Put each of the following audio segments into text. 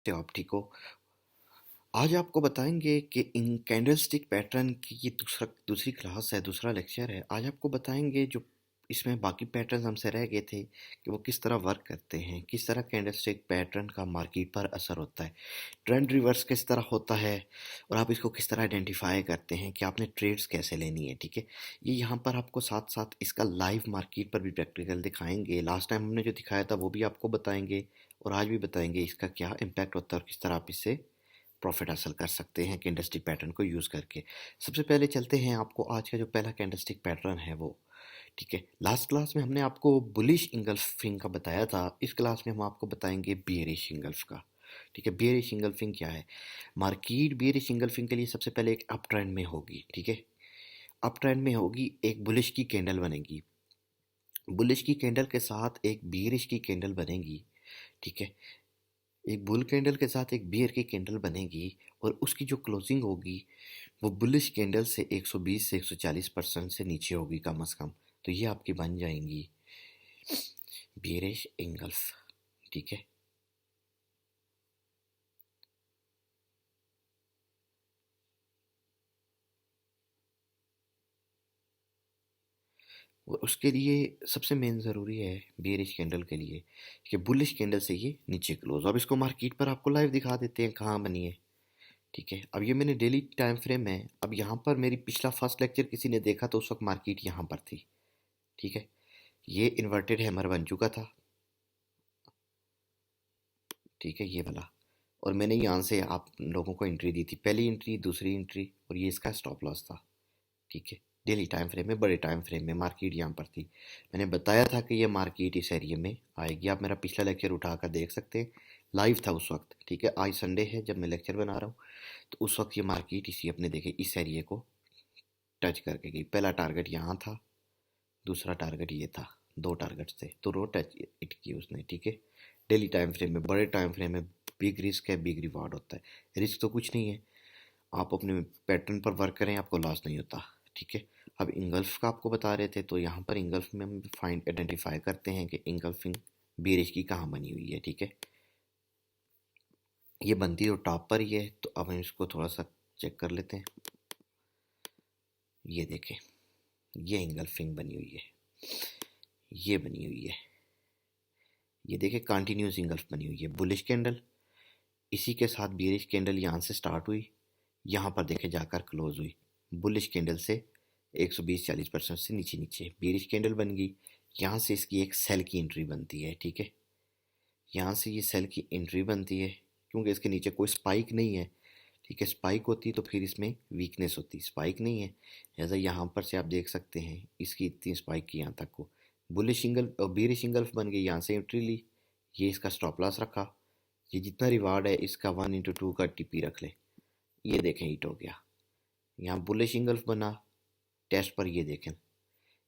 तो आप ठीक हो। आज आपको बताएंगे कि इन कैंडलस्टिक पैटर्न की ये दूसरी क्लास है, दूसरा लेक्चर है। आज आपको बताएंगे जो इसमें बाकी पैटर्न हमसे रह गए थे कि वो किस तरह वर्क करते हैं, किस तरह कैंडलस्टिक पैटर्न का मार्केट पर असर होता है, ट्रेंड रिवर्स किस तरह होता है और आप इसको किस तरह आइडेंटिफाई करते हैं कि आपने ट्रेड्स कैसे लेनी है। ठीक है, ये यहाँ पर आपको साथ साथ इसका लाइव मार्केट पर भी प्रैक्टिकल दिखाएंगे। लास्ट टाइम हमने जो दिखाया था वो भी आपको बताएंगे और आज भी बताएंगे इसका क्या इम्पैक्ट होता है और किस तरह आप इससे प्रॉफिट हासिल कर सकते हैं कैंडलस्टिक पैटर्न को यूज़ करके। सबसे पहले चलते हैं आपको आज का जो पहला कैंडलस्टिक पैटर्न है वो। ठीक है, लास्ट क्लास में हमने आपको बुलिश इंगल्फिंग का बताया था, इस क्लास में हम आपको बताएंगे बियरिश इंगल्फ का। ठीक है, बियरिश इंगल्फिंग क्या है। मार्केट बियरिश इंगल्फिंग के लिए सबसे पहले एक अप ट्रेंड में होगी। ठीक है, अप ट्रेंड में होगी, एक बुलिश की कैंडल बनेगी, बुलिश की कैंडल के साथ एक बियरिश की कैंडल बनेगी। ठीक है, एक बुल कैंडल के साथ एक बियर की कैंडल बनेगी और उसकी जो क्लोजिंग होगी वो बुलिश कैंडल से 120 से 140% से नीचे होगी कम से कम। तो ये आपकी बन जाएंगी बियरिश इंगल्फ। ठीक है, और उसके लिए सबसे मेन ज़रूरी है बियरिश कैंडल के लिए कि बुलिश कैंडल से ये नीचे क्लोज। अब इसको मार्केट पर आपको लाइव दिखा देते हैं कहाँ बनी है। ठीक है, अब ये मैंने डेली टाइम फ्रेम है। अब यहाँ पर मेरी पिछला फर्स्ट लेक्चर किसी ने देखा तो उस वक्त मार्केट यहाँ पर थी। ठीक है, ये इन्वर्टेड हैमर बन चुका था। ठीक है, ये वाला, और मैंने यहाँ से आप लोगों को एंट्री दी थी, पहली एंट्री, दूसरी एंट्री, और ये इसका स्टॉप लॉस था। ठीक है, डेली टाइम फ्रेम में, बड़े टाइम फ्रेम में मार्केट यहाँ पर थी। मैंने बताया था कि ये मार्केट इस एरिया में आएगी। आप मेरा पिछला लेक्चर उठा कर देख सकते हैं, लाइव था उस वक्त। ठीक है, आज संडे है जब मैं लेक्चर बना रहा हूँ, तो उस वक्त ये मार्केट इसी अपने देखे इस एरिया को टच करके गई। पहला टारगेट यहाँ था, दूसरा टारगेट ये था, दो टारगेट थे तो रो टच इट की उसने। ठीक है, डेली टाइम फ्रेम में, बड़े टाइम फ्रेम में बिग रिस्क है, बिग रिवार्ड होता है। रिस्क तो कुछ नहीं है, आप अपने पैटर्न पर वर्क करें, आपको लॉस नहीं होता। ठीक है, अब इंगल्फ का आपको बता रहे थे, तो यहाँ पर इंगल्फ में हम फाइंड आइडेंटिफाई करते हैं कि इंगल्फिंग बेरिश की कहाँ बनी हुई है। ठीक है, ये बनती तो टॉप पर ही है, तो अब हम इसको थोड़ा सा चेक कर लेते हैं। ये देखें, ये इंगल्फिंग बनी हुई है, ये बनी हुई है। ये देखें, कंटिन्यूस इंगल्फ बनी हुई है, बुलिश कैंडल, इसी के साथ बेरिश कैंडल यहाँ से स्टार्ट हुई, यहाँ पर देखे जाकर क्लोज हुई बुलिश कैंडल से 120-40% से नीचे नीचे बेरिश कैंडल बन गई। यहाँ से इसकी एक सेल की एंट्री बनती है। ठीक है, यहाँ से ये सेल की एंट्री बनती है क्योंकि इसके नीचे कोई स्पाइक नहीं है। ठीक है, स्पाइक होती तो फिर इसमें वीकनेस होती, स्पाइक नहीं है। ऐसा यहाँ पर से आप देख सकते हैं, इसकी इतनी स्पाइक की यहाँ तक को बुलिश इंगल और बेरिश इंगल्फ बन गई। यहाँ से एंट्री ली, ये इसका स्टॉप लॉस रखा, ये जितना रिवार्ड है इसका 1/2 का टीपी रख ले। ये देखें, हिट हो गया, यहाँ बुलिश इंगल्फ बना टेस्ट पर। ये देखें,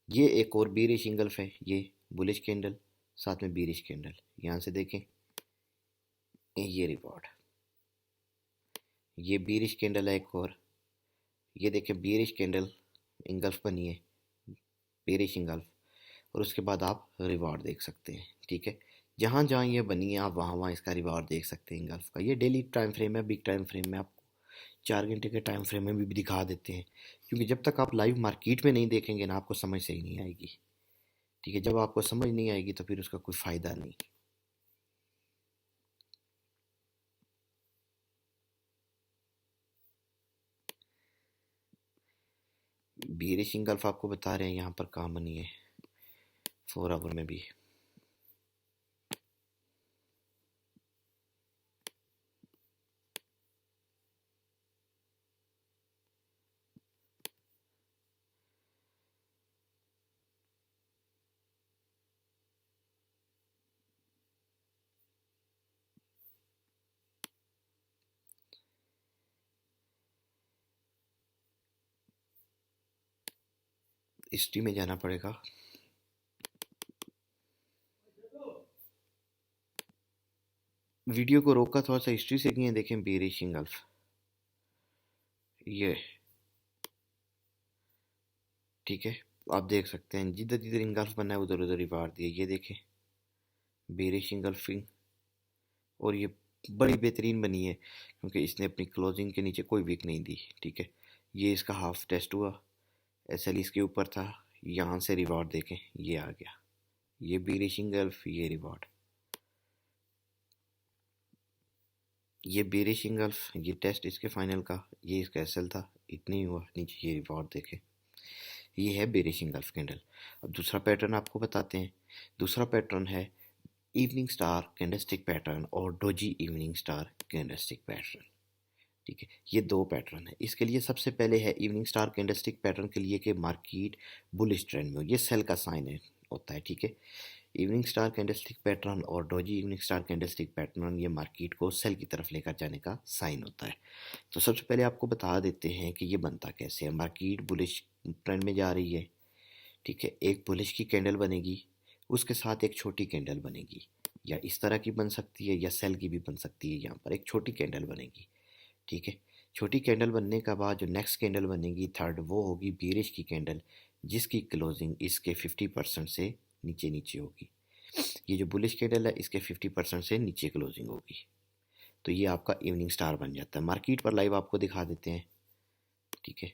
ये एक और बेरिश इंगल्फ है, ये बुलिश कैंडल साथ में बेरिश कैंडल, यहाँ से देखें ये रिवॉर्ड, ये बेरिश कैंडल है एक और, ये देखें बेरिश कैंडल इंगल्फ बनी है, बेरिश इंगल्फ, और उसके बाद आप रिवॉर्ड देख सकते हैं। ठीक है, जहाँ जहाँ ये बनी है आप वहाँ वहाँ इसका रिवॉर्ड देख सकते हैं इंगल्फ का। ये डेली टाइम फ्रेम है, बिग टाइम फ्रेम में आपको 4 घंटे के टाइम फ्रेम में भी दिखा देते हैं, क्योंकि जब तक आप लाइव मार्केट में नहीं देखेंगे ना, आपको समझ सही नहीं आएगी। ठीक है, जब आपको समझ नहीं आएगी तो फिर उसका कोई फ़ायदा नहीं। बेरिश इंगल्फ आपको बता रहे हैं यहाँ पर कहाँ बनी है, 4 आवर में भी। हिस्ट्री में जाना पड़ेगा, वीडियो को रोका थोड़ा सा, हिस्ट्री से किए देखें बेरिश इंगल्फ। ये ठीक है, आप देख सकते हैं जिधर जिधर इंगल्फ बना है उधर उधर रिवार्ड दिए। ये देखें बेरिश इंगल्फिंग, और ये बड़ी बेहतरीन बनी है क्योंकि इसने अपनी क्लोजिंग के नीचे कोई वीक नहीं दी। ठीक है, ये इसका हाफ टेस्ट हुआ, एसएल इसके ऊपर था, यहाँ से रिवॉर्ड देखें ये आ गया, ये बीरिश इंगल्फ, ये रिवॉर्ड, ये बीरिश इंगल्फ, ये टेस्ट इसके फाइनल का, ये इसका एसएल था, इतनी ही हुआ, नीचे ये रिवॉर्ड देखें, ये है बेरिश इंगल्फ कैंडल। अब दूसरा पैटर्न आपको बताते हैं। दूसरा पैटर्न है इवनिंग स्टार कैंडलस्टिक पैटर्न और doji evening star candlestick pattern. ठीक है, ये दो पैटर्न है। इसके लिए सबसे पहले है इवनिंग स्टार कैंडलस्टिक पैटर्न के लिए कि मार्केट बुलिश ट्रेंड में हो, ये सेल का साइन है होता है। ठीक है, इवनिंग स्टार कैंडलस्टिक पैटर्न और doji evening star candlestick pattern ये मार्केट को सेल की तरफ लेकर जाने का साइन होता है। तो सबसे पहले आपको बता देते हैं कि ये बनता कैसे है। मार्केट बुलिश ट्रेंड में जा रही है, ठीक है, एक बुलिश की कैंडल बनेगी, उसके साथ एक छोटी कैंडल बनेगी, या इस तरह की बन सकती है या सेल की भी बन सकती है। यहाँ पर एक छोटी कैंडल बनेगी। ठीक है, छोटी कैंडल बनने का बाद जो नेक्स्ट कैंडल बनेगी थर्ड, वो होगी बीरिश की कैंडल, जिसकी क्लोजिंग इसके 50% से नीचे नीचे होगी। ये जो बुलिश कैंडल है इसके 50% से नीचे क्लोजिंग होगी। तो ये आपका इवनिंग स्टार बन जाता है। मार्केट पर लाइव आपको दिखा देते हैं। ठीक है,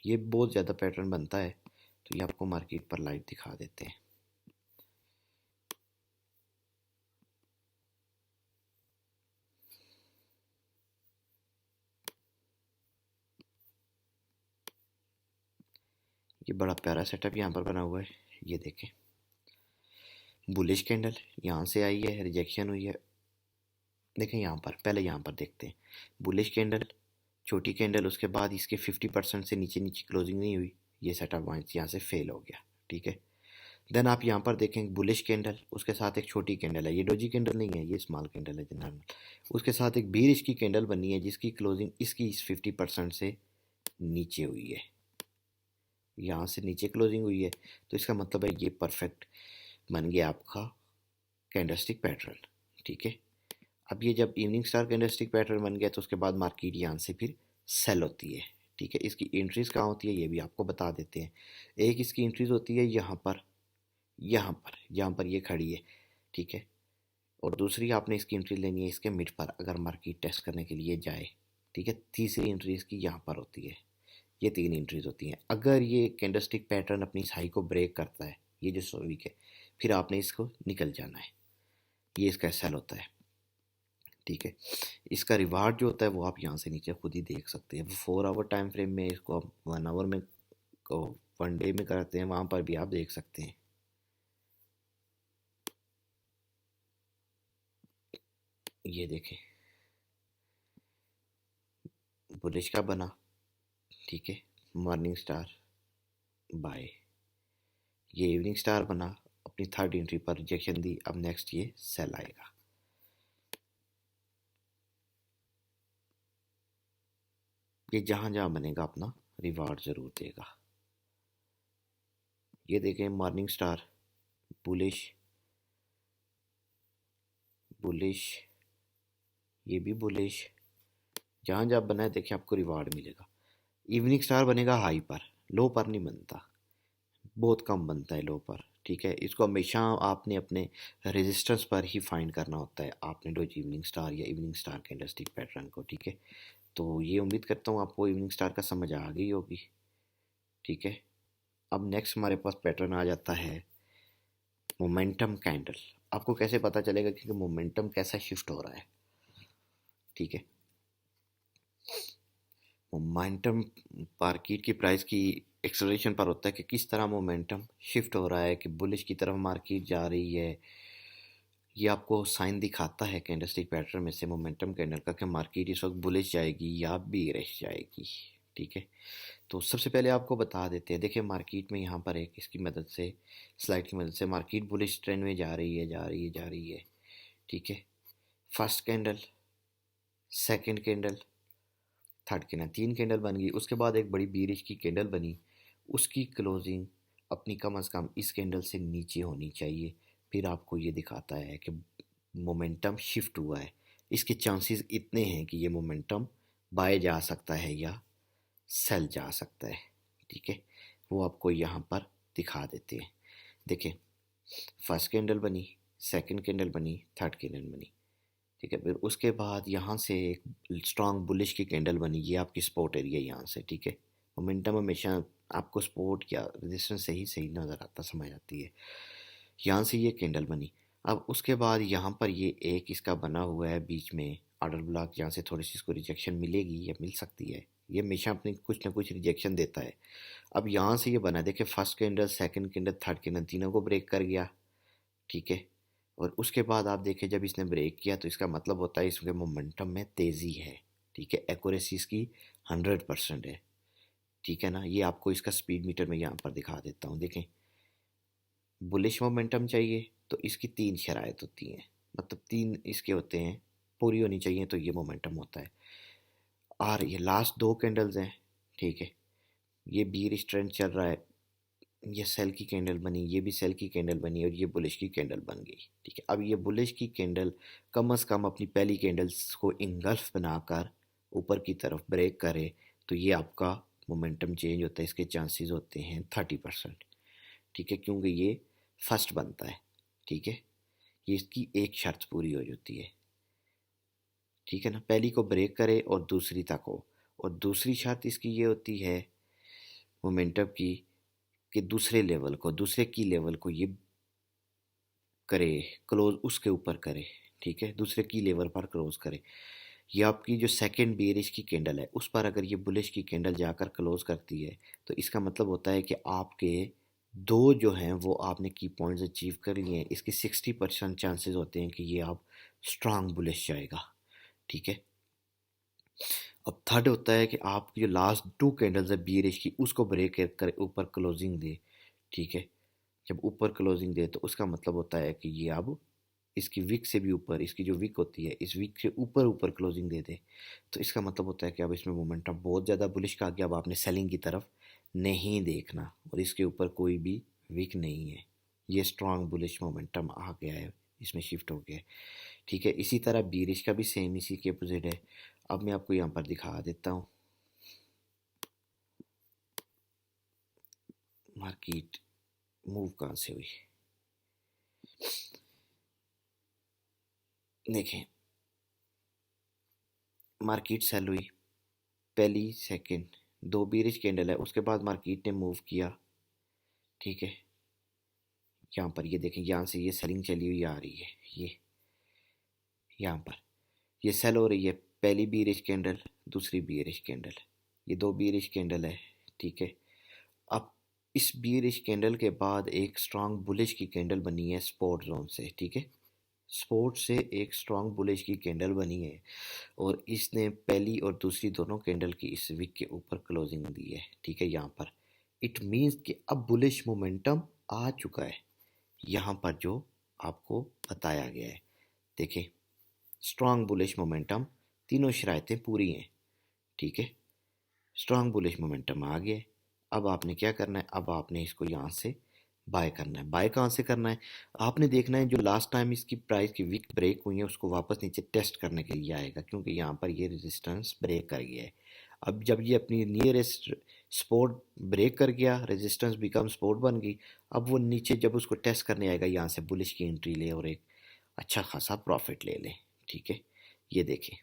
ये बहुत ज़्यादा पैटर्न बनता है, तो ये आपको मार्केट पर लाइव दिखा देते हैं। ये बड़ा प्यारा सेटअप यहाँ पर बना हुआ है, ये देखें, बुलिश कैंडल यहाँ से आई है, रिजेक्शन हुई है। देखें यहाँ पर, पहले यहाँ पर देखते हैं, बुलिश कैंडल, छोटी कैंडल, उसके बाद इसके 50% से नीचे नीचे क्लोजिंग नहीं हुई, ये सेटअप यहाँ से फेल हो गया। ठीक है, देन आप यहाँ पर देखें बुलिश कैंडल, उसके साथ एक छोटी कैंडल है, ये डोजी कैंडल नहीं है, ये स्मॉल कैंडल है नॉर्मल, उसके साथ एक बीरिश की कैंडल बनी है जिसकी क्लोजिंग इसकी इस 50% से नीचे हुई है, यहाँ से नीचे क्लोजिंग हुई है। तो इसका मतलब है ये परफेक्ट बन गया आपका कैंडलस्टिक पैटर्न। ठीक है, अब ये जब इवनिंग स्टार कैंडलस्टिक पैटर्न बन गया तो उसके बाद मार्केट यहाँ से फिर सेल होती है। ठीक है, इसकी एंट्रीज कहाँ होती है ये भी आपको बता देते हैं। एक इसकी एंट्रीज होती है यहाँ पर, यहाँ पर ये खड़ी है। ठीक है, और दूसरी आपने इसकी एंट्री लेनी है इसके मिड पर अगर मार्केट टेस्ट करने के लिए जाए। ठीक है, तीसरी एंट्री इसकी यहाँ पर होती है। ये तीन एंट्रीज होती हैं। अगर ये कैंडलस्टिक पैटर्न अपनी हाई को ब्रेक करता है, ये जो 100 वीक है, फिर आपने इसको निकल जाना है, ये इसका सेल होता है। ठीक है, इसका रिवार्ड जो होता है वो आप यहाँ से नीचे खुद ही देख सकते हैं। वो 4 आवर टाइम फ्रेम में, इसको आप 1 आवर में, 1 डे में करते हैं, वहाँ पर भी आप देख सकते हैं। ये देखें, बुलिश का बना। ठीक है, मॉर्निंग स्टार बाय, ये इवनिंग स्टार बना, अपनी थर्ड एंट्री पर रिजेक्शन दी, अब नेक्स्ट ये सेल आएगा। ये जहाँ जहाँ बनेगा अपना रिवार्ड ज़रूर देगा। ये देखें, मॉर्निंग स्टार, बुलिश, बुलिश, ये भी बुलिश, जहाँ जहाँ बना है देखिए आपको रिवार्ड मिलेगा। इवनिंग स्टार बनेगा हाई पर, लो पर नहीं बनता, बहुत कम बनता है लो पर। ठीक है, इसको हमेशा आपने अपने रेजिस्टेंस पर ही फाइंड करना होता है, आपने रोज इवनिंग स्टार या इवनिंग स्टार कैंडलस्टिक पैटर्न को। ठीक है, तो ये उम्मीद करता हूँ आपको इवनिंग स्टार का समझ आ गई होगी। ठीक है, अब नेक्स्ट हमारे पास पैटर्न आ जाता है मोमेंटम कैंडल। आपको कैसे पता चलेगा कि मोमेंटम कैसा शिफ्ट हो रहा है। ठीक है, मोमेंटम मार्केट की प्राइस की एक्सेलरेशन पर होता है कि किस तरह मोमेंटम शिफ्ट हो रहा है, कि बुलिश की तरफ मार्केट जा रही है। ये आपको साइन दिखाता है कैंडलस्टिक पैटर्न में से मोमेंटम कैंडल का कि मार्केट इस वक्त बुलिश जाएगी या बीरिश जाएगी। ठीक है, तो सबसे पहले आपको बता देते हैं, देखिए मार्केट में यहाँ पर एक इसकी मदद से, स्लाइड की मदद से मार्केट बुलिश ट्रेंड में जा रही है, जा रही है, जा रही है। ठीक है, first candle, second candle, third candle, 3 candle बन गई। उसके बाद एक बड़ी बीरिश की कैंडल बनी, उसकी क्लोजिंग अपनी कम से कम इस कैंडल से नीचे होनी चाहिए। फिर आपको ये दिखाता है कि मोमेंटम शिफ्ट हुआ है। इसके चांसेस इतने हैं कि ये मोमेंटम बाय जा सकता है या सेल जा सकता है। ठीक है, वो आपको यहाँ पर दिखा देते हैं। देखें, फर्स्ट कैंडल बनी, सेकंड कैंडल बनी, थर्ड कैंडल बनी। ठीक है, फिर उसके बाद यहाँ से एक स्ट्रॉन्ग बुलिश की कैंडल बनी, ये आपकी सपोर्ट एरिया यहाँ से। ठीक है, मोमेंटम हमेशा आपको सपोर्ट या रेजिस्टेंस से ही सही नज़र आता, समझ आती है। यहाँ से ये कैंडल बनी। अब उसके बाद यहाँ पर ये एक इसका बना हुआ है बीच में ऑर्डर ब्लॉक, यहाँ से थोड़ी सी इसको रिजेक्शन मिलेगी या मिल सकती है, ये हमेशा अपनी कुछ ना कुछ रिजेक्शन देता है। अब यहाँ से ये बना, देखे first candle, second candle, third candle, तीनों को ब्रेक कर गया। ठीक है, और उसके बाद आप देखें जब इसने ब्रेक किया तो इसका मतलब होता है इसके मोमेंटम में तेज़ी है। ठीक है, एक्यूरेसी इसकी 100% है। ठीक है ना, ये आपको इसका स्पीड मीटर में यहाँ पर दिखा देता हूँ, देखें। बुलिश मोमेंटम चाहिए तो इसकी तीन शराइत होती हैं, मतलब तीन इसके होते हैं, पूरी होनी चाहिए तो ये मोमेंटम होता है। और ये लास्ट दो कैंडल्स हैं। ठीक है, ये बीरिश ट्रेंड चल रहा है, ये सेल की कैंडल बनी, ये भी सेल की कैंडल बनी और ये बुलिश की कैंडल बन गई। ठीक है, अब ये बुलिश की कैंडल कम से कम अपनी पहली कैंडल्स को इंगल्फ बनाकर ऊपर की तरफ ब्रेक करे तो ये आपका मोमेंटम चेंज होता है, इसके चांसेस होते हैं 30%। ठीक है, क्योंकि ये फर्स्ट बनता है। ठीक है, ये इसकी एक शर्त पूरी हो जाती है। ठीक है ना, पहली को ब्रेक करे और दूसरी तक हो। और दूसरी शर्त इसकी ये होती है मोमेंटम की कि दूसरे लेवल को, दूसरे की लेवल को ये करे, क्लोज उसके ऊपर करे। ठीक है, दूसरे की लेवल पर क्लोज करे। ये आपकी जो सेकंड बेरिश की कैंडल है उस पर अगर ये बुलिश की कैंडल जाकर क्लोज करती है तो इसका मतलब होता है कि आपके दो जो हैं वो आपने की पॉइंट्स अचीव कर लिए हैं, इसके 60% चांसेस होते हैं कि ये आप स्ट्रांग बुलिश जाएगा। ठीक है, अब थर्ड होता है कि आप जो लास्ट टू कैंडल्स है बीरिश की उसको ब्रेक कर ऊपर क्लोजिंग दे। ठीक है, जब ऊपर क्लोजिंग दे तो उसका मतलब होता है कि ये अब इसकी विक से भी ऊपर, इसकी जो विक होती है इस विक से ऊपर ऊपर क्लोजिंग दे दे तो इसका मतलब होता है कि अब इसमें मोमेंटम बहुत ज़्यादा बुलिश का आ गया, अब आपने सेलिंग की तरफ नहीं देखना और इसके ऊपर कोई भी विक नहीं है, ये स्ट्रॉन्ग बुलिश मोमेंटम आ गया है, इसमें शिफ्ट हो गया है। ठीक है, इसी तरह बीरिश का भी सेम इसी के अपोजिट है। अब मैं आपको यहाँ पर दिखा देता हूँ मार्केट मूव कहाँ से हुई। देखें, मार्केट सेल हुई, पहली सेकंड दो बीरिश कैंडल है, उसके बाद मार्केट ने मूव किया। ठीक है, यहाँ पर ये देखें, यहाँ से ये सेलिंग चली हुई आ रही है, ये यहाँ पर ये सेल हो रही है, पहली बीरिश कैंडल, दूसरी बीरिश कैंडल, ये दो बीरिश कैंडल है। ठीक है, अब इस बीरिश कैंडल के बाद एक स्ट्रांग बुलिश की कैंडल बनी है सपोर्ट जोन से। ठीक है, सपोर्ट से एक स्ट्रांग बुलिश की कैंडल बनी है और इसने पहली और दूसरी दोनों कैंडल की इस विक के ऊपर क्लोजिंग दी है। ठीक है, यहाँ पर इट मीन्स कि अब बुलिश मोमेंटम आ चुका है, यहाँ पर जो आपको बताया गया है। देखें, स्ट्रांग बुलिश मोमेंटम, तीनों शराइतें पूरी हैं। ठीक है, स्ट्रांग बुलिश मोमेंटम आ गया है। अब आपने क्या करना है, अब आपने इसको यहाँ से बाय करना है। बाय कहाँ से करना है, आपने देखना है जो लास्ट टाइम इसकी प्राइस की वीक ब्रेक हुई है उसको वापस नीचे टेस्ट करने के लिए आएगा, क्योंकि यहाँ पर ये रेजिस्टेंस ब्रेक कर गया है। अब जब ये अपनी नियरेस्ट सपोर्ट ब्रेक कर गया, रेजिस्टेंस बिकम सपोर्ट बन गई, अब वो नीचे जब उसको टेस्ट करने आएगा यहाँ से बुलिश की एंट्री ले और एक अच्छा खासा प्रॉफिट ले ले। ठीक है, ये देखें,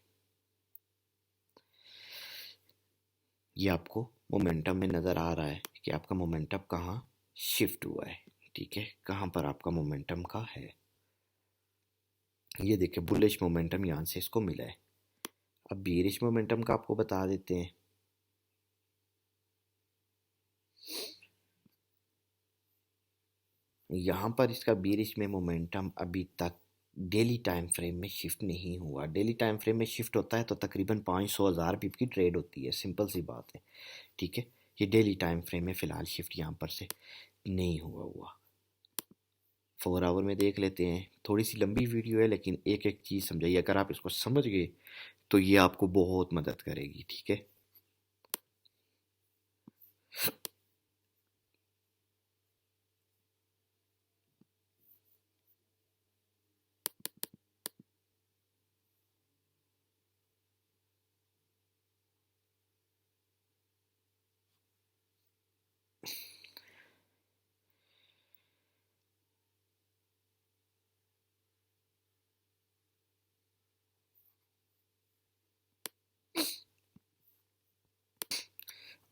ये आपको मोमेंटम में नज़र आ रहा है कि आपका मोमेंटम कहाँ शिफ्ट हुआ है। ठीक है, कहाँ पर आपका मोमेंटम का है, ये देखिए बुलिश मोमेंटम यहाँ से इसको मिला है। अब बीरिश मोमेंटम का आपको बता देते हैं। यहाँ पर इसका बीरिश में मोमेंटम अभी तक डेली टाइम फ्रेम में शिफ्ट नहीं हुआ। डेली टाइम फ्रेम में शिफ्ट होता है तो तकरीबन 500,000 पिप की ट्रेड होती है, सिंपल सी बात है। ठीक है, ये डेली टाइम फ्रेम में फ़िलहाल शिफ्ट यहाँ पर से नहीं हुआ। 4 आवर में देख लेते हैं, थोड़ी सी लंबी वीडियो है लेकिन एक एक चीज़ समझाइए, अगर आप इसको समझ गए तो ये आपको बहुत मदद करेगी। ठीक है,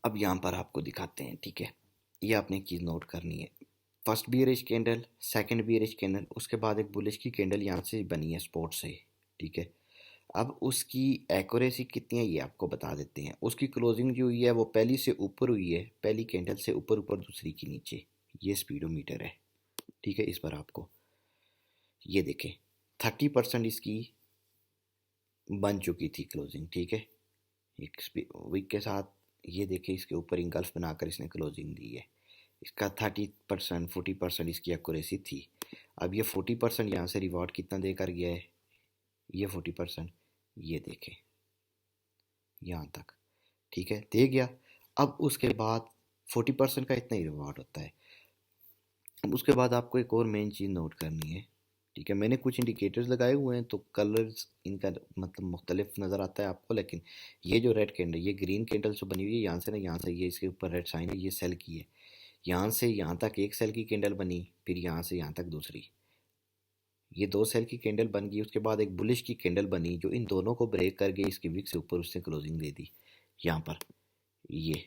अब यहाँ पर आपको दिखाते हैं, ठीक है। ये आपने एक चीज़ नोट करनी है। First bearish candle, second bearish candle, उसके बाद एक बुलिश की कैंडल यहाँ से बनी है स्पॉट से, ठीक है। अब उसकी एक्यूरेसी कितनी है ये आपको बता देते हैं। उसकी क्लोजिंग जो हुई है वो पहली से ऊपर हुई है, पहली कैंडल से ऊपर ऊपर, दूसरी की नीचे। ये स्पीडोमीटर है, ठीक है। इस पर आपको ये देखें 30% इसकी बन चुकी थी क्लोजिंग, ठीक है। एक वीक के साथ ये देखें, इसके ऊपर इंगल्फ बनाकर इसने क्लोजिंग दी है। इसका 30% 40% इसकी एक्यूरेसी थी। अब ये 40% यहाँ से रिवॉर्ड कितना देकर गया है, ये 40% ये देखें यहाँ तक, ठीक है, दे गया। अब उसके बाद 40% का इतना ही रिवॉर्ड होता है। अब उसके बाद आपको एक और मेन चीज़ नोट करनी है, ठीक है। मैंने कुछ इंडिकेटर्स लगाए हुए हैं तो कलर्स इनका मतलब मुख्तलिफ नज़र आता है आपको, लेकिन ये जो रेड कैंडल, ये ग्रीन कैंडल जो बनी हुई है यहाँ से ना, यहाँ से ये इसके ऊपर रेड साइन है, ये सेल की है। यहाँ से यहाँ तक एक सेल की कैंडल बनी, फिर यहाँ से यहाँ तक दूसरी, ये दो सेल की कैंडल बन गई। उसके बाद एक बुलिश की कैंडल बनी जो इन दोनों को ब्रेक कर गई, इसकी विक से ऊपर उसने क्लोजिंग दे दी यहाँ पर। ये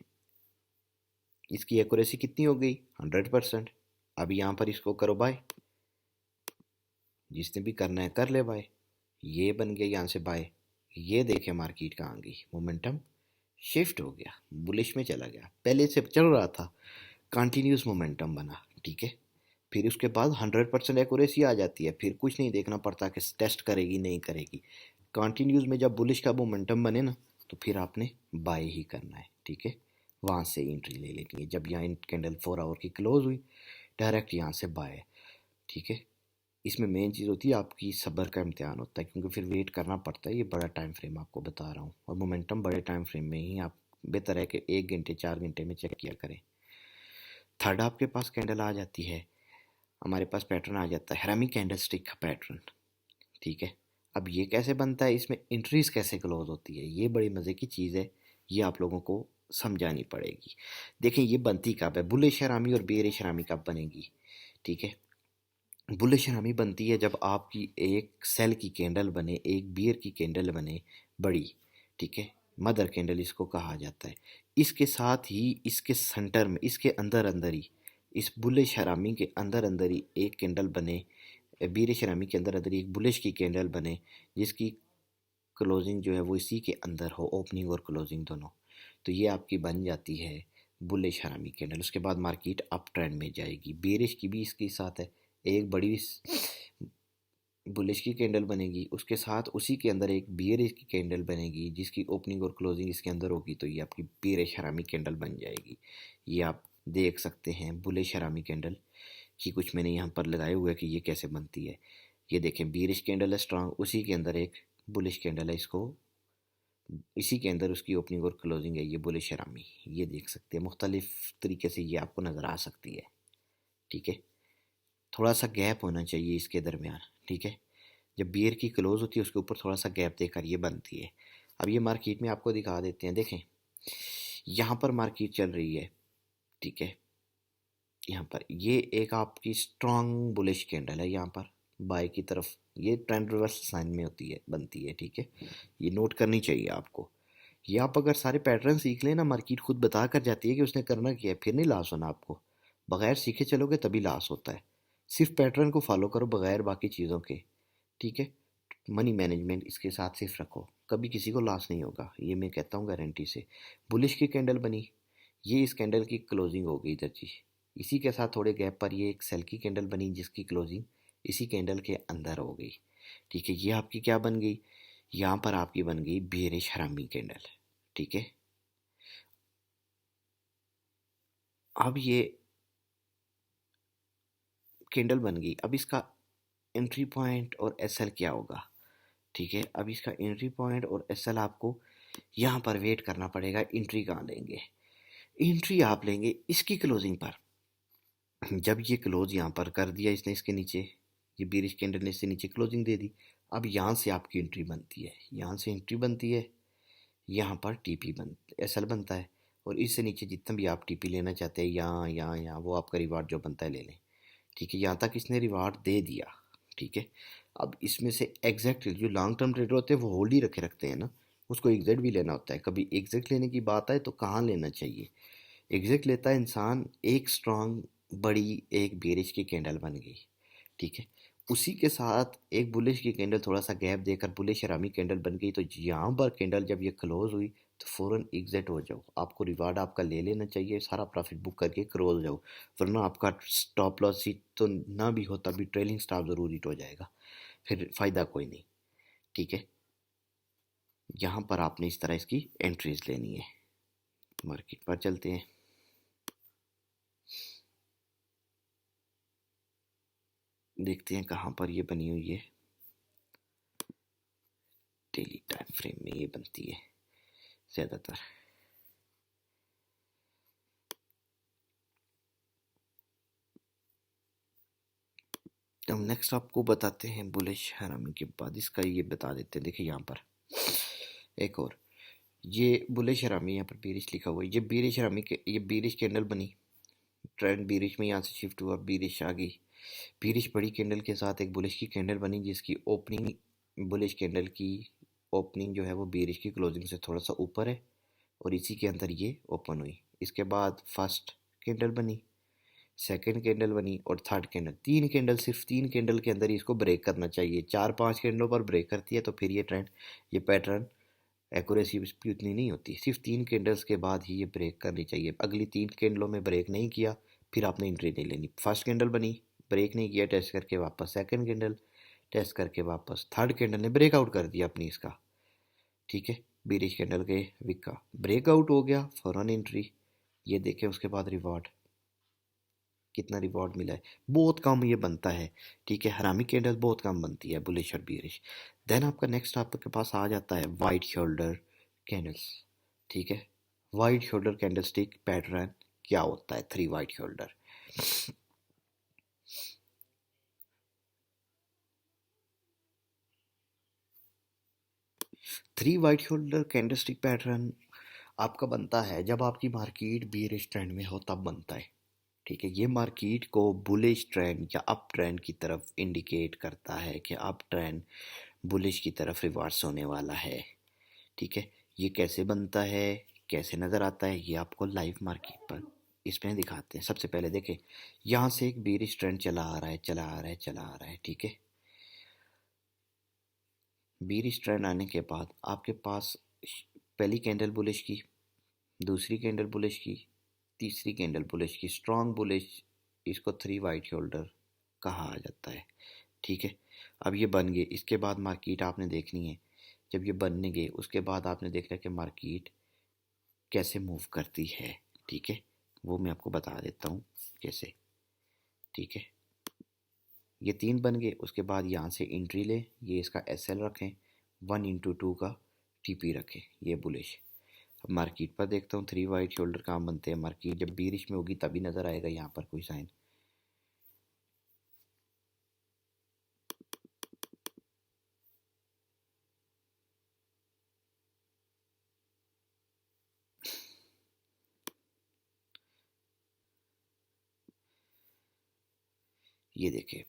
इसकी एक्यूरेसी कितनी हो गई, 100%। अब यहाँ पर इसको करो बाय, जिसने भी करना है कर ले बाय। ये बन गया यहाँ से बाय। ये देखे मार्केट कहाँ गई, मोमेंटम शिफ्ट हो गया, बुलिश में चला गया। पहले से चल रहा था, कंटिन्यूस मोमेंटम बना, ठीक है। फिर उसके बाद 100% एक्यूरेसी आ जाती है, फिर कुछ नहीं देखना पड़ता कि टेस्ट करेगी नहीं करेगी। कंटिन्यूस में जब बुलिश का मोमेंटम बने ना, तो फिर आपने बाय ही करना है, ठीक है। वहाँ से एंट्री ले लेनी है। जब यहाँ कैंडल 4 आवर की क्लोज हुई, डायरेक्ट यहाँ से बाय, ठीक है। इसमें मेन चीज़ होती है आपकी सब्र का इम्तिहान होता है, क्योंकि फिर वेट करना पड़ता है। ये बड़ा टाइम फ्रेम आपको बता रहा हूँ, और मोमेंटम बड़े टाइम फ्रेम में ही आप बेहतर है कि 1 घंटे 4 घंटे में चेक किया करें। थर्ड आपके पास कैंडल आ जाती है, हमारे पास पैटर्न आ जाता है हरामी कैंडल स्टिक का पैटर्न, ठीक है। अब ये कैसे बनता है, इसमें इंट्रीज कैसे क्लोज होती है, ये बड़ी मज़े की चीज़ है, ये आप लोगों को समझानी पड़ेगी। देखें ये बनती कब है, बुलिश हरामी और बेरिश हरामी कब बनेगी, ठीक है। बुलिश हरामी बनती है जब आपकी एक सेल की कैंडल बने, एक बियर की कैंडल बने बड़ी, ठीक है। मदर कैंडल इसको कहा जाता है। इसके साथ ही इसके सेंटर में, इसके अंदर अंदर ही, इस बुलिश हरामी के अंदर अंदर ही एक कैंडल बने, बीरिश हरामी के अंदर अंदर ही एक बुलिश की कैंडल बने, जिसकी क्लोजिंग जो है वो इसी के अंदर हो, ओपनिंग और क्लोजिंग दोनों। तो ये आपकी बन जाती है बुलिश हरामी कैंडल। उसके बाद मार्केट अप ट्रेंड में जाएगी। बेरिश की भी इसके साथ है, एक बड़ी बुलिश की कैंडल बनेगी, उसके साथ उसी के अंदर एक बियरिश की कैंडल बनेगी, जिसकी ओपनिंग और क्लोजिंग इसके अंदर होगी, तो ये आपकी बेरिश हरामी कैंडल बन जाएगी। ये आप देख सकते हैं बुलिश हरामी कैंडल की कुछ मैंने यहाँ पर लगाए हुए कि ये कैसे बनती है। ये देखें बियरिश कैंडल है स्ट्रांग, उसी के अंदर एक बुलिश कैंडल है, इसको इसी के अंदर उसकी ओपनिंग और क्लोजिंग है, ये बुलिश हरामी। ये देख सकते हैं मुख्तलिफ तरीके से ये आपको नज़र आ सकती है, ठीक है। थोड़ा सा गैप होना चाहिए इसके दरमियान, ठीक है। जब बियर की क्लोज होती है उसके ऊपर थोड़ा सा गैप देकर ये बनती है। अब ये मार्केट में आपको दिखा देते हैं, देखें यहाँ पर मार्केट चल रही है, ठीक है। यहाँ पर ये एक आपकी स्ट्रॉन्ग बुलिश कैंडल है, यहाँ पर बाय की तरफ, ये ट्रेंड रिवर्स साइन में होती है, बनती है, ठीक है। ये नोट करनी चाहिए आपको। ये आप अगर सारे पैटर्न सीख लें ना, मार्केट खुद बता कर जाती है कि उसने करना क्या है, फिर नहीं लॉस होना आपको। बगैर सीखे चलोगे तभी लॉस होता है। सिर्फ पैटर्न को फॉलो करो बगैर बाकी चीज़ों के, ठीक है। मनी मैनेजमेंट इसके साथ सिर्फ रखो, कभी किसी को लॉस नहीं होगा, ये मैं कहता हूँ गारंटी से। बुलिश की कैंडल बनी, ये इस कैंडल की क्लोजिंग हो गई इधर जी। इसी के साथ थोड़े गैप पर ये एक सेल की कैंडल बनी, जिसकी क्लोजिंग इसी कैंडल के अंदर हो गई, ठीक है। ये आपकी क्या बन गई, यहाँ पर आपकी बन गई बेरिश हरामी कैंडल, ठीक है। अब ये कैंडल बन गई, अब इसका एंट्री पॉइंट और एसएल क्या होगा, ठीक है। अब इसका एंट्री पॉइंट और एसएल आपको यहाँ पर वेट करना पड़ेगा। एंट्री कहाँ लेंगे, एंट्री आप लेंगे इसकी क्लोजिंग पर। जब ये क्लोज यहाँ पर कर दिया इसने, इसके नीचे ये बीरिश कैंडल ने इससे नीचे क्लोजिंग दे दी, अब यहाँ से आपकी एंट्री बनती है, यहाँ से एंट्री बनती है, यहाँ पर टीपी बन एसएल बनता है, और इससे नीचे जितना भी आप टीपी लेना चाहते हैं, यहाँ यहाँ यहाँ, वो आपका रिवार्ड जो बनता है ले लें, ठीक है। यहाँ तक इसने रिवार्ड दे दिया, ठीक है। अब इसमें से एग्जैक्ट जो लॉन्ग टर्म ट्रेडर होते हैं वो होल्ड ही रखे रखते हैं ना, उसको एग्जैक्ट भी लेना होता है। कभी एग्जैक्ट लेने की बात आए तो कहाँ लेना चाहिए, एग्जैक्ट लेता है इंसान, एक स्ट्रांग बड़ी एक बेरिश की कैंडल बन गई, ठीक है, उसी के साथ एक बुलिश की कैंडल थोड़ा सा गैप देकर बुलिश हरामी कैंडल बन गई, तो यहाँ पर कैंडल जब ये क्लोज हुई तो फ़ौरन एग्जिट हो जाओ, आपको रिवार्ड आपका ले लेना चाहिए, सारा प्रॉफिट बुक करके क्लोज हो जाओ, वरना आपका स्टॉप लॉस हिट तो ना भी हो तभी ट्रेलिंग स्टॉप ज़रूर हिट हो जाएगा, फिर फ़ायदा कोई नहीं, ठीक है। यहाँ पर आपने इस तरह इसकी एंट्रीज लेनी है। मार्केट पर चलते हैं। देखते हैं कहाँ पर ये बनी हुई है। डेली टाइम फ्रेम में ये बनती है ज़्यादातर। हम नेक्स्ट आपको बताते हैं बुलिश हरामी के बाद इसका ये बता देते हैं। देखिए यहाँ पर एक और ये बुलिश हरामी, यहाँ पर बीरिश लिखा हुआ है, ये बीरिश हरामी के ये बीरिश कैंडल बनी, ट्रेंड बीरिश में यहाँ से शिफ्ट हुआ, बीरिश आ गई, बीरिश बड़ी कैंडल के साथ एक बुलिश की कैंडल बनी जिसकी ओपनिंग, बुलिश कैंडल की ओपनिंग जो है वो बीरिश की क्लोजिंग से थोड़ा सा ऊपर है और इसी के अंदर ये ओपन हुई। इसके बाद फर्स्ट कैंडल बनी, सेकंड कैंडल बनी और थर्ड कैंडल, तीन कैंडल, सिर्फ तीन कैंडल के अंदर ही इसको ब्रेक करना चाहिए। चार पांच कैंडलों पर ब्रेक करती है तो फिर ये ट्रेंड, ये पैटर्न एक्यूरेसी भी उतनी नहीं होती, सिर्फ तीन कैंडल्स के बाद ही ये ब्रेक करनी चाहिए। अगली तीन कैंडलों में ब्रेक नहीं किया फिर आपने एंट्री नहीं लेनी। फर्स्ट कैंडल बनी, ब्रेक नहीं किया, टेस्ट करके वापस, सेकंड कैंडल टेस्ट करके वापस, थर्ड कैंडल ने ब्रेकआउट कर दिया अपनी इसका, ठीक है, बीरिश कैंडल के विक का ब्रेकआउट हो गया, फौरन एंट्री। ये देखें उसके बाद रिवॉर्ड, कितना रिवॉर्ड मिला है, बहुत कम ये बनता है, ठीक है, हरामी कैंडल बहुत कम बनती है बुलिश और बीरिश। देन आपका नेक्स्ट आपके पास आ जाता है वाइट शोल्डर कैंडल्स, ठीक है। White shoulder candle stick pattern क्या होता है, three white shoulder, three white shoulder candle stick pattern आपका बनता है जब आपकी मार्केट बीरिश ट्रेंड में हो तब बनता है, ठीक है। ये मार्केट को बुलिश ट्रेंड या अप ट्रेंड की तरफ इंडिकेट करता है कि अप ट्रेंड बुलिश की तरफ रिवर्स होने वाला है, ठीक है। ये कैसे बनता है, कैसे नज़र आता है, ये आपको लाइव मार्केट पर इसमें दिखाते हैं। सबसे पहले देखें, यहाँ से एक बेरिश ट्रेंड चला आ रहा है, चला आ रहा है, चला आ रहा है, ठीक है। बेरिश ट्रेंड आने के बाद आपके पास पहली कैंडल बुलिश की, दूसरी कैंडल बुलिश की, तीसरी कैंडल बुलिश की, स्ट्रॉन्ग बुलिश, इसको थ्री वाइट शोल्डर कहा आ जाता है, ठीक है। अब ये बन गए, इसके बाद मार्केट आपने देखनी है, जब ये बनने गए उसके बाद आपने देखना है कि मार्केट कैसे मूव करती है, ठीक है, वो मैं आपको बता देता हूँ कैसे, ठीक है। ये तीन बन गए, उसके बाद यहाँ से एंट्री ले, ये इसका एस एल रखें, 1/2 का टीपी रखें, ये बुलिश। अब मार्केट पर देखता हूँ थ्री वाइट शोल्डर कहाँ बनते हैं, मार्केट जब बीरिश में होगी तभी नज़र आएगा यहाँ पर कोई साइन। ये देखिए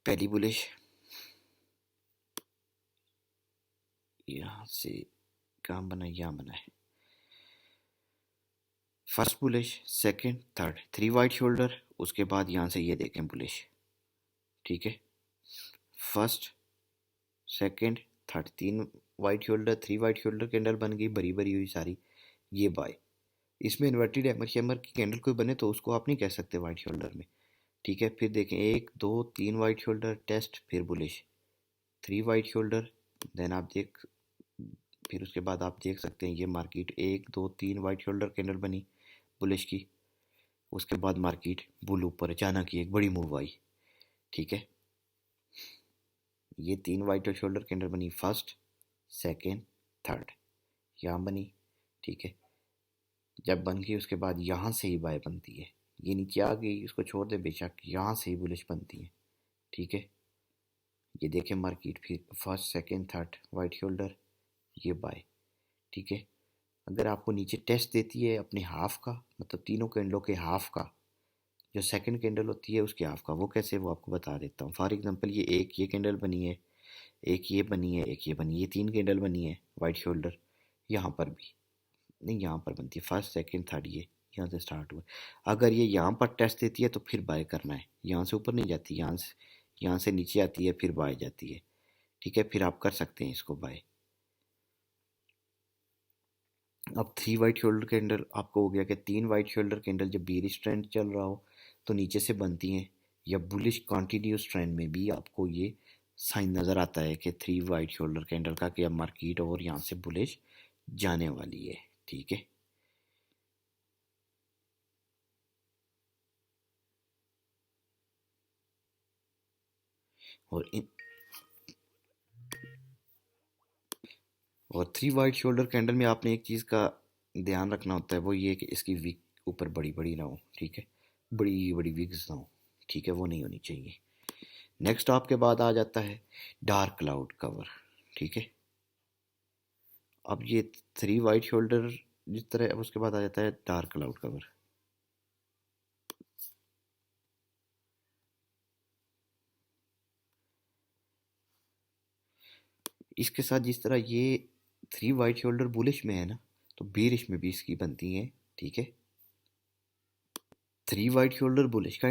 पहली बुलिश यहाँ से कहाँ बना, यहाँ बना है, first bullish, second, third, three white shoulder, उसके बाद यहाँ से ये देखें बुलिश, ठीक है, फर्स्ट, सेकंड, थर्ड, तीन white shoulder, three white shoulder candle बन गई भरी भरी हुई सारी, ये बाय। इसमें इन्वर्टेड हैमर शेमर की कैंडल कोई बने तो उसको आप नहीं कह सकते वाइट शोल्डर में, ठीक है। फिर देखें एक दो तीन वाइट शोल्डर टेस्ट, फिर bullish, three white soldier, then आप देख, फिर उसके बाद आप देख सकते हैं ये मार्केट एक दो तीन वाइट शोल्डर कैंडल बनी बुलिश की, उसके बाद मार्केट बुल ऊपर अचानक ही एक बड़ी मूव आई, ठीक है। ये तीन वाइट शोल्डर कैंडल बनी, फर्स्ट, सेकंड, थर्ड, यहाँ बनी, ठीक है। जब बन गई उसके बाद यहाँ से ही बाय बनती है, ये नीचे आ गई उसको छोड़ दे बेशक, यहाँ से ही बुलिश बनती है, ठीक है। ये देखें मार्केट फिर first second third white shoulder, ये बाय, ठीक है। अगर आपको नीचे टेस्ट देती है अपने हाफ का, मतलब तीनों कैंडलों के हाफ का, जो सेकंड कैंडल होती है उसके हाफ का, वो कैसे, वो आपको बता देता हूँ। फॉर एग्जांपल ये एक ये कैंडल बनी है, एक ये बनी है, एक ये बनी है, ये तीन कैंडल बनी है वाइट शोल्डर। यहाँ पर भी नहीं, यहाँ पर बनती है फर्स्ट सेकंड थर्ड, ये यहाँ से स्टार्ट हुआ। अगर ये यहाँ पर टेस्ट देती है तो फिर बाय करना है, यहाँ से ऊपर नहीं जाती, यहाँ से नीचे आती है फिर बाय जाती है। ठीक है, फिर आप कर सकते हैं इसको बाय। अब थ्री वाइट शोल्डर कैंडल आपको हो गया कि तीन वाइट शोल्डर कैंडल जब बीरिश ट्रेंड चल रहा हो तो नीचे से बनती हैं, या बुलिश कॉन्टिन्यूस ट्रेंड में भी आपको ये साइन नज़र आता है कि थ्री वाइट शोल्डर कैंडल का, कि अब मार्केट और यहाँ से बुलिश जाने वाली है। ठीक है। और इन और थ्री वाइट शोल्डर कैंडल में आपने एक चीज़ का ध्यान रखना होता है, वो ये कि इसकी विक ऊपर बड़ी बड़ी ना हो। ठीक है, बड़ी बड़ी विक्स ना हो। ठीक है, वो नहीं होनी चाहिए। नेक्स्ट आपके बाद आ जाता है डार्क क्लाउड कवर। ठीक है, अब ये थ्री वाइट शोल्डर जिस तरह, अब उसके बाद आ जाता है डार्क क्लाउड कवर। इसके साथ जिस तरह ये थ्री वाइट शोल्डर बुलिश में है ना, तो बेरिश में भी इसकी बनती है। ठीक है, थ्री वाइट शोल्डर बुलिश का